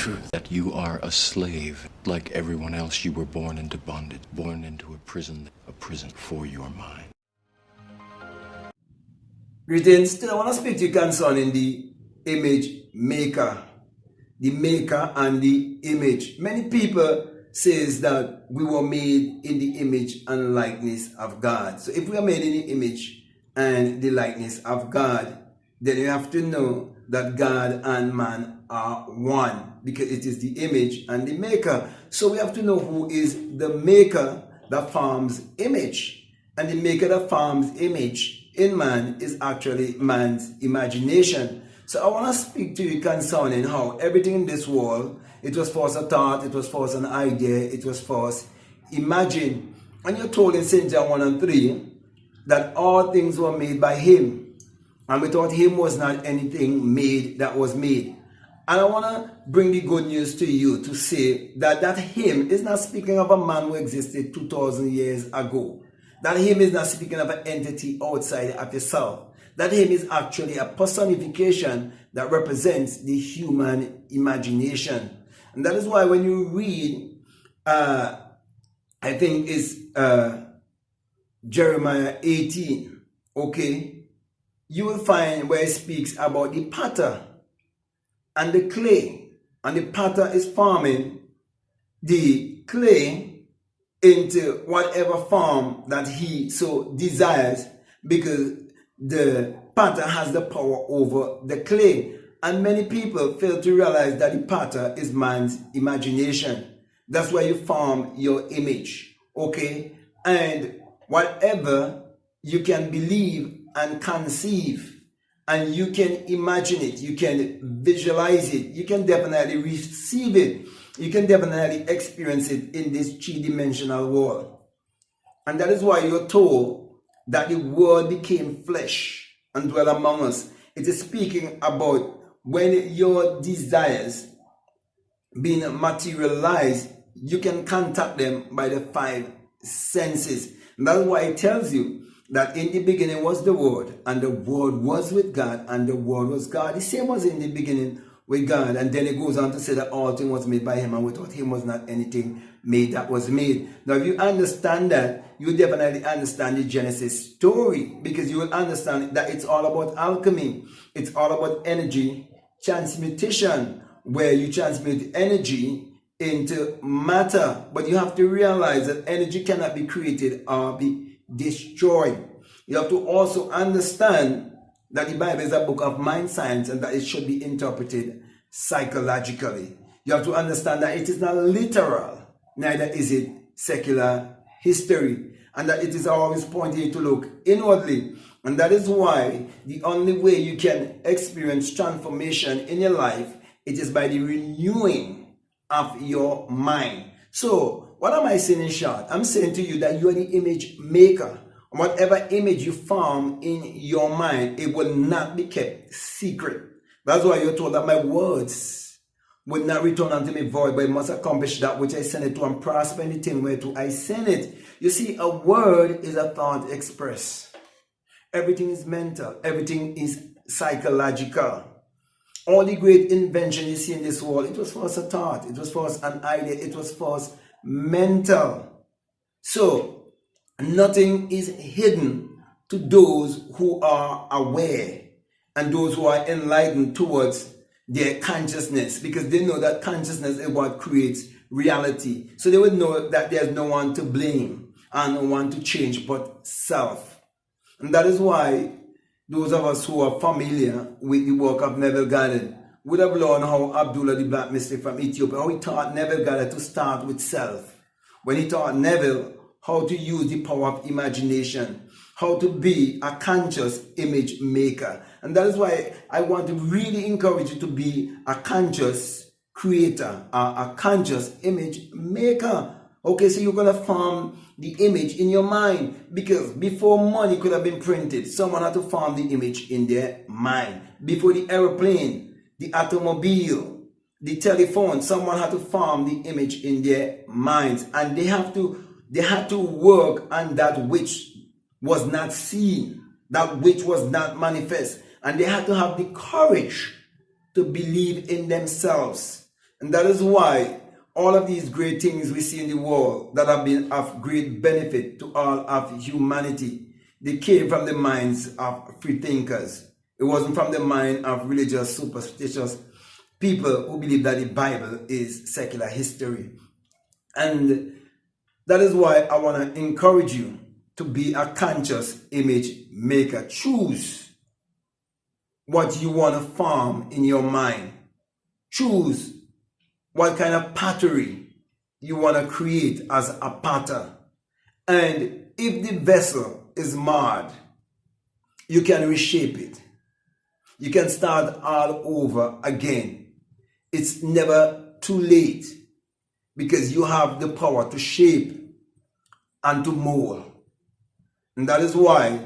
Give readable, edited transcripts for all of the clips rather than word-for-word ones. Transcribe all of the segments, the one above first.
truth that you are a slave. Like everyone else, you were born into bondage, born into a prison for your mind. Greetings. Today I want to speak to you concerning the image maker. The maker and the image. Many people says that we were made in the image and likeness of God. So if we are made in the image and the likeness of God, then you have to know that God and man are one, because it is the image and the maker. So we have to know who is the maker that forms image. And the maker that forms image in man is actually man's imagination. So I want to speak to you concerning how everything in this world, it was first a thought, it was first an idea, it was first imagined. And you're told in St. John 1 and 3 that all things were made by him. And without him was not anything made that was made. And I want to bring the good news to you to say that him is not speaking of a man who existed 2,000 years ago. That him is not speaking of an entity outside of yourself. That him is actually a personification that represents the human imagination. And that is why when you read, I think it's Jeremiah 18, okay, you will find where it speaks about the potter and the clay. And the potter is forming the clay into whatever form that he so desires, because the potter has the power over the clay. And many people fail to realize that the potter is man's imagination. That's where you form your image, okay? And whatever you can believe and conceive, and you can imagine it, you can visualize it, you can definitely receive it, you can definitely experience it in this three-dimensional world. And that is why you're told that the word became flesh and dwelt among us. It is speaking about when your desires being materialized, you can contact them by the five senses. And that's why it tells you that in the beginning was the Word, and the Word was with God, and the Word was God. The same was in the beginning with God. And then it goes on to say that all things was made by him, and without him was not anything made that was made. Now if you understand that, you definitely understand the Genesis story, because you will understand that it's all about alchemy. It's all about energy transmutation, where you transmute energy into matter. But you have to realize that energy cannot be created or be destroyed. You have to also understand that the Bible is a book of mind science, and that it should be interpreted psychologically. You have to understand that it is not literal, neither is it secular history, and that it is always pointing you to look inwardly. And that is why the only way you can experience transformation in your life, it is by the renewing of your mind. So what am I saying in short? I'm saying to you that you are the image maker. Whatever image you form in your mind, it will not be kept secret. That's why you're told that my words will not return unto me void, but it must accomplish that which I send it to, and prosper in the thing whereto I send it. You see, a word is a thought expressed. Everything is mental. Everything is psychological. All the great invention you see in this world, it was first a thought. It was first an idea. It was first mental. So nothing is hidden to those who are aware and those who are enlightened towards their consciousness, because they know that consciousness is what creates reality. So they would know that there's no one to blame and no one to change but self. And that is why those of us who are familiar with the work of Neville Goddard would have learned how Abdullah the Black Mystic from Ethiopia, how he taught Neville Goddard to start with self. When he taught Neville how to use the power of imagination, how to be a conscious image maker. And that is why I want to really encourage you to be a conscious creator, a conscious image maker. Okay, so you're going to form the image in your mind, because before money could have been printed, someone had to form the image in their mind. Before the aeroplane, the automobile, the telephone, someone had to form the image in their minds. And they had to work on that which was not seen, that which was not manifest. And they had to have the courage to believe in themselves. And that is why all of these great things we see in the world that have been of great benefit to all of humanity, they came from the minds of free thinkers. It wasn't from the mind of religious, superstitious people who believe that the Bible is secular history. And that is why I want to encourage you to be a conscious image maker. Choose what you want to form in your mind. Choose what kind of pottery you want to create as a potter. And if the vessel is marred, you can reshape it. You can start all over again. It's never too late, because you have the power to shape and to mold. And that is why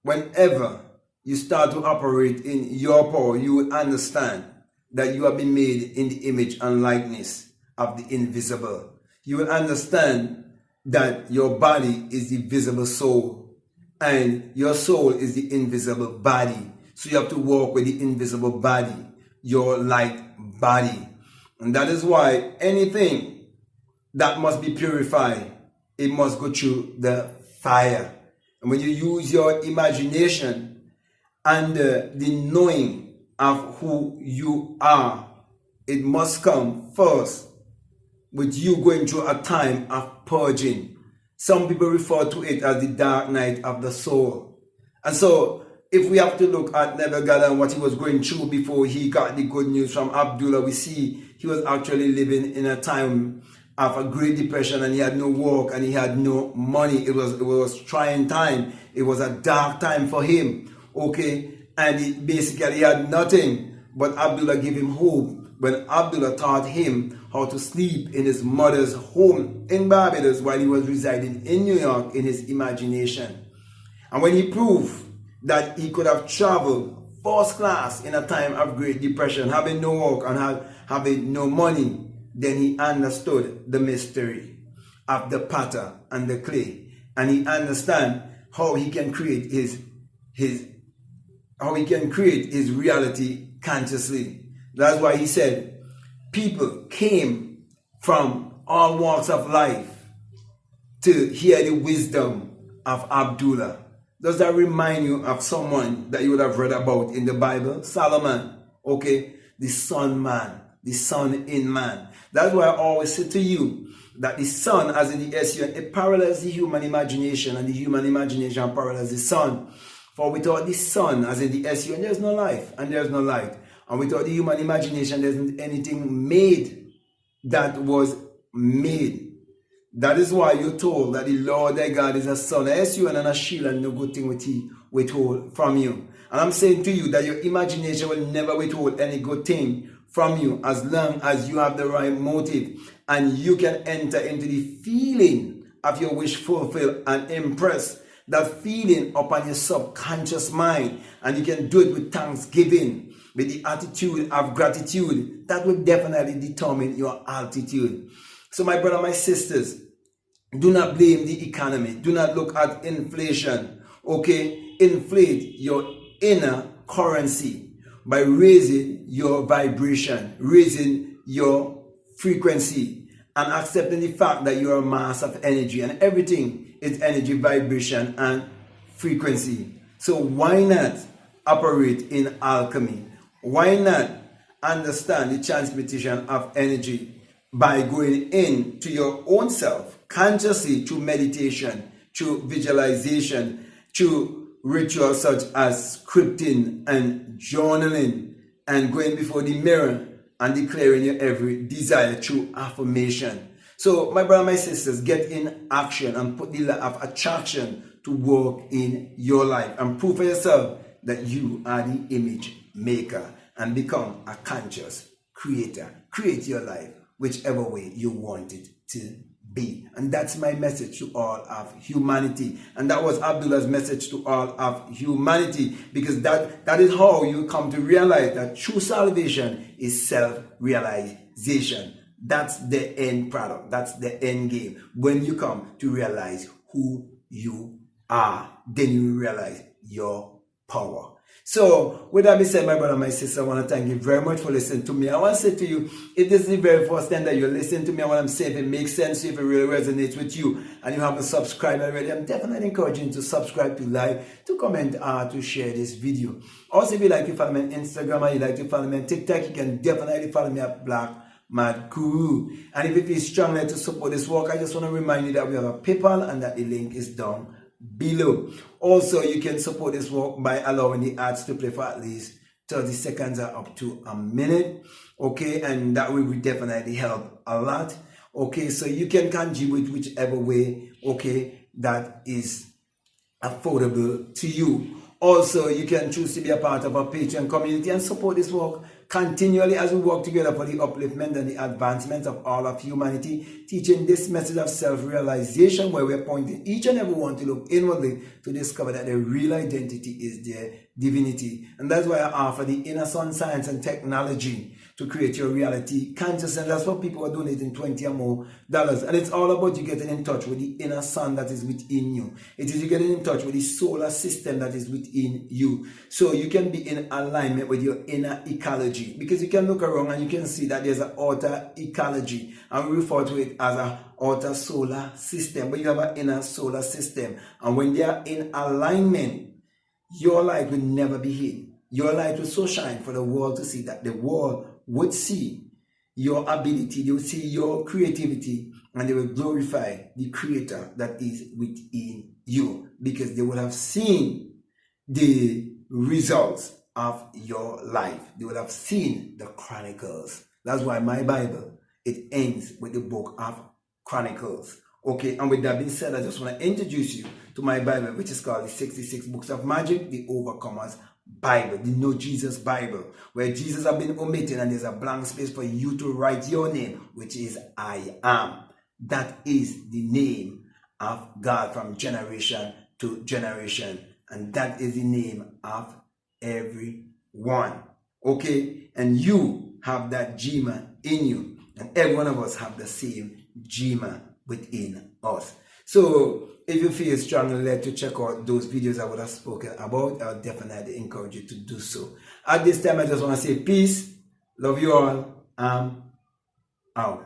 whenever you start to operate in your power, you will understand that you have been made in the image and likeness of the invisible. You will understand that your body is the visible soul and your soul is the invisible body. So you have to walk with the invisible body, your light body. And that is why anything that must be purified, it must go through the fire. And when you use your imagination and the knowing of who you are, it must come first with you going through a time of purging. Some people refer to it as the dark night of the soul. And so if we have to look at Neville Goddard and what he was going through before he got the good news from Abdullah, we see he was actually living in a time of a great depression, and he had no work and he had no money. It was trying time. It was a dark time for him. Okay. And he had nothing, but Abdullah gave him hope when Abdullah taught him how to sleep in his mother's home in Barbados while he was residing in New York in his imagination. And when he proved that he could have traveled first class in a time of great depression, having no work and having no money, then he understood the mystery of the potter and the clay. And he understand how he can create his reality consciously. That's why he said people came from all walks of life to hear the wisdom of Abdullah. Does that remind you of someone that you would have read about in the Bible? Solomon, okay? The Son Man, the Son in man. That's why I always say to you that the Son, as in the SUN, it parallels the human imagination, and the human imagination parallels the Son. For without the Son, as in the SUN, there's no life and there's no light. And without the human imagination, there isn't anything made that was made. That is why you're told that the Lord thy God is a sun, a SUN, and a shield, and no good thing will he withhold from you. And I'm saying to you that your imagination will never withhold any good thing from you as long as you have the right motive and you can enter into the feeling of your wish fulfilled and impress that feeling upon your subconscious mind, and you can do it with thanksgiving, with the attitude of gratitude. That will definitely determine your altitude. So my brother, my sisters, do not blame the economy. Do not look at inflation. Okay, inflate your inner currency by raising your vibration, raising your frequency, and accepting the fact that you are a mass of energy, and everything is energy, vibration, and frequency. So why not operate in alchemy? Why not understand the transmutation of energy by going into your own self consciously through meditation, through visualization, through rituals such as scripting and journaling, and going before the mirror and declaring your every desire through affirmation. So my brother, my sisters, get in action and put the law of attraction to work in your life, and prove for yourself that you are the image maker, and become a conscious creator. Create your life whichever way you want it to be. And that's my message to all of humanity. And that was Abdullah's message to all of humanity, because that is how you come to realize that true salvation is self-realization. That's the end product. That's the end game. When you come to realize who you are, then you realize your power. So, with that being said, my brother and my sister, I want to thank you very much for listening to me. I want to say to you, if this is the very first time that you're listening to me, and what I'm saying, if it makes sense, if it really resonates with you, and you haven't subscribed already, I'm definitely encouraging you to subscribe, to like, to comment, to share this video. Also, if you like to follow me on Instagram, and you like to follow me on TikTok, you can definitely follow me at Black Mad Guru. And if you feel strongly to support this work, I just want to remind you that we have a PayPal and that the link is down below. Also, you can support this work by allowing the ads to play for at least 30 seconds or up to a minute. Okay, and that will definitely help a lot. Okay, so you can contribute whichever way, okay, that is affordable to you. Also, you can choose to be a part of our Patreon community and support this work continually as we work together for the upliftment and the advancement of all of humanity, teaching this message of self-realization, where we're pointing each and every one to look inwardly to discover that their real identity is their divinity. And that's why I offer the inner sun science and technology to create your reality consciousness. That's what people are donating $20 or more. And it's all about you getting in touch with the inner sun that is within you. It is you getting in touch with the solar system that is within you. So you can be in alignment with your inner ecology. Because you can look around and you can see that there's an outer ecology. And we refer to it as an outer solar system. But you have an inner solar system. And when they are in alignment, your light will never be hid. Your light will so shine for the world to see, that the world would see your ability, they will see your creativity, and they will glorify the creator that is within you, because they will have seen the results of your life. They will have seen the Chronicles. That's why my Bible, it ends with the book of Chronicles. Okay, and with that being said, I just want to introduce you to my Bible, which is called the 66 Books of Magic, the Overcomers Bible, the Know Jesus Bible, where Jesus has been omitted and there's a blank space for you to write your name, which is I am. That is the name of God from generation to generation, and that is the name of everyone. Okay, and you have that Jima in you, and every one of us have the same Jima within us. So if you feel strongly led to check out those videos I would have spoken about, I would definitely encourage you to do so. At this time, I just want to say peace, love you all, out.